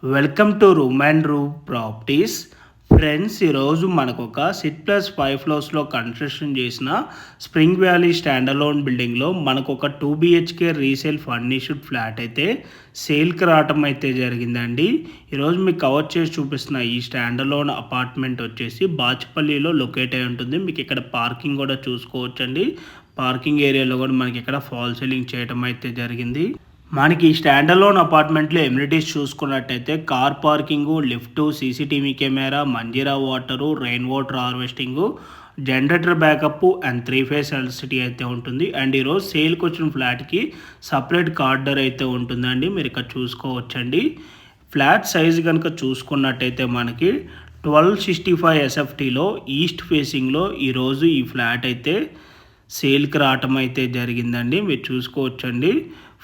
Welcome to room and room properties. Friends, ఈరోజు మనకు ఒక సిట్+5 ఫ్లోర్స్లో కన్స్ట్రక్షన్ చేసిన స్ప్రింగ్ వ్యాలీ స్టాండలోన్ బిల్డింగ్లో మనకు ఒక 2 BHK రీసేల్ ఫర్నిష్డ్ ఫ్లాట్ అయితే సేల్కి రావటం అయితే జరిగిందండి. ఈరోజు మీకు కవర్ చేసి చూపిస్తున్న ఈ స్టాండలోన్ అపార్ట్మెంట్ వచ్చేసి బాచ్పల్లిలో లొకేట్ అయి ఉంటుంది. మీకు ఇక్కడ పార్కింగ్ కూడా చూసుకోవచ్చండి. పార్కింగ్ ఏరియాలో కూడా మనకి ఇక్కడ ఫాల్ సీలింగ్ చేయడం అయితే జరిగింది. మనకి ఈ స్టాండలోన్ అపార్ట్మెంట్లో ఎమ్యూనిటీస్ చూసుకున్నట్టయితే car parking, lift, CCTV camera, Manjira water, rain water harvesting, generator backup and 3 phase electricity అయితే ఉంటుంది. అండ్ ఈరోజు సేల్కి వచ్చిన ఫ్లాట్కి సపరేట్ కార్డర్ అయితే ఉంటుందండి. మీరు ఇక్కడ చూసుకోవచ్చండి. ఫ్లాట్ సైజు కనుక చూసుకున్నట్టయితే మనకి 1265 SFTలో ఈస్ట్ ఫేసింగ్లో ఈరోజు ఈ ఫ్లాట్ అయితే సేల్కి రావటం అయితే జరిగిందండి. మీరు చూసుకోవచ్చండి.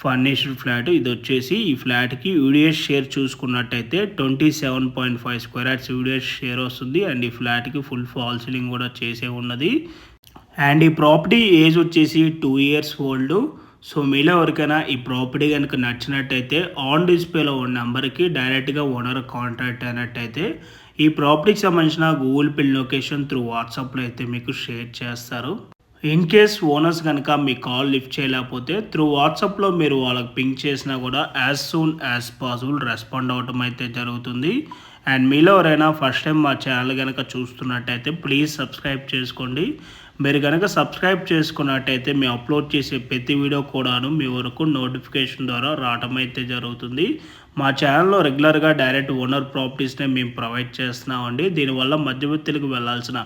ఫర్నిష్డ్ ఫ్లాట్ ఇది వచ్చేసి ఈ ఫ్లాట్కి యూడిఎస్ షేర్ చూసుకున్నట్టయితే 27.5 స్క్వేర్ యార్డ్స్ యూడిఎస్ షేర్ వస్తుంది. అండ్ ఈ ఫ్లాట్కి ఫుల్ ఫాల్ సీలింగ్ కూడా చేసే ఉన్నది. అండ్ ఈ ప్రాపర్టీ ఏజ్ వచ్చేసి 2 years ఓల్డ్. సో మీలో ఎవరికైనా ఈ ప్రాపర్టీ కనుక నచ్చినట్టయితే ఆన్ డిస్ప్లేలో ఉన్న నెంబర్కి డైరెక్ట్గా ఓనర్ కాంటాక్ట్ అయినట్టయితే ఈ ప్రాపర్టీకి సంబంధించిన గూగుల్ పే లొకేషన్ త్రూ వాట్సాప్లో అయితే మీకు షేర్ చేస్తారు. ఇన్ కేస్ ఓనర్స్ కనుక మీ కాల్ లిఫ్ట్ చేయలేకపోతే త్రూ వాట్సాప్లో మీరు వాళ్ళకి పింక్ చేసినా కూడా as soon as possible respond అవ్వటం అయితే జరుగుతుంది. అండ్ మీలో ఎవరైనా ఫస్ట్ టైం మా ఛానల్ కనుక చూస్తున్నట్టయితే ప్లీజ్ సబ్స్క్రైబ్ చేసుకోండి. మీరు కనుక సబ్స్క్రైబ్ చేసుకున్నట్టయితే మేము అప్లోడ్ చేసే ప్రతి వీడియో కూడాను మీ వరకు నోటిఫికేషన్ ద్వారా రావటం అయితే జరుగుతుంది. మా ఛానల్లో రెగ్యులర్గా డైరెక్ట్ ఓనర్ ప్రాపర్టీస్నే మేము ప్రొవైడ్ చేస్తున్నామండి. దీనివల్ల మధ్యవర్తులకు వెళ్ళాల్సిన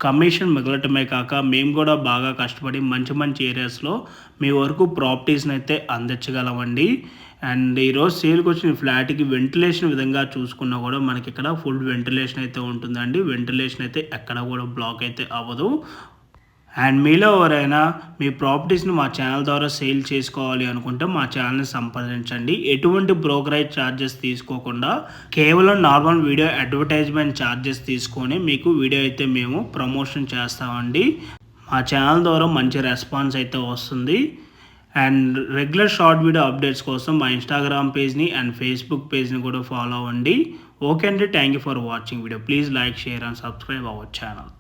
కమిషన్ మిగలటమే కాక మేము కూడా బాగా కష్టపడి మంచి మంచి ఏరియాస్లో మీ వరకు ప్రాపర్టీస్ని అయితే అందించగలమండి. అండ్ ఈరోజు సేల్కి వచ్చిన ఫ్లాట్కి వెంటిలేషన్ విధంగా చూసుకున్నా కూడా మనకి ఇక్కడ ఫుల్ వెంటిలేషన్ అయితే ఉంటుందండి. వెంటిలేషన్ అయితే ఎక్కడ కూడా బ్లాక్ అయితే అవ్వదు. అండ్ మీలో ఎవరైనా మీ ప్రాపర్టీస్ని మా ఛానల్ ద్వారా సేల్ చేసుకోవాలి అనుకుంటే మా ఛానల్ని సంప్రదించండి. ఎటువంటి బ్రోకరేజ్ ఛార్జెస్ తీసుకోకుండా కేవలం నార్మల్ వీడియో అడ్వర్టైజ్మెంట్ ఛార్జెస్ తీసుకొని మీకు వీడియో అయితే మేము ప్రమోషన్ చేస్తామండి. మా ఛానల్ ద్వారా మంచి రెస్పాన్స్ అయితే వస్తుంది. And regular short video updates కోసం మా ఇన్స్టాగ్రామ్ పేజ్ని అండ్ ఫేస్బుక్ పేజ్ని కూడా ఫాలో అవ్వండి. ఓకే అండి, thank you for watching video. Please like, share and subscribe our channel.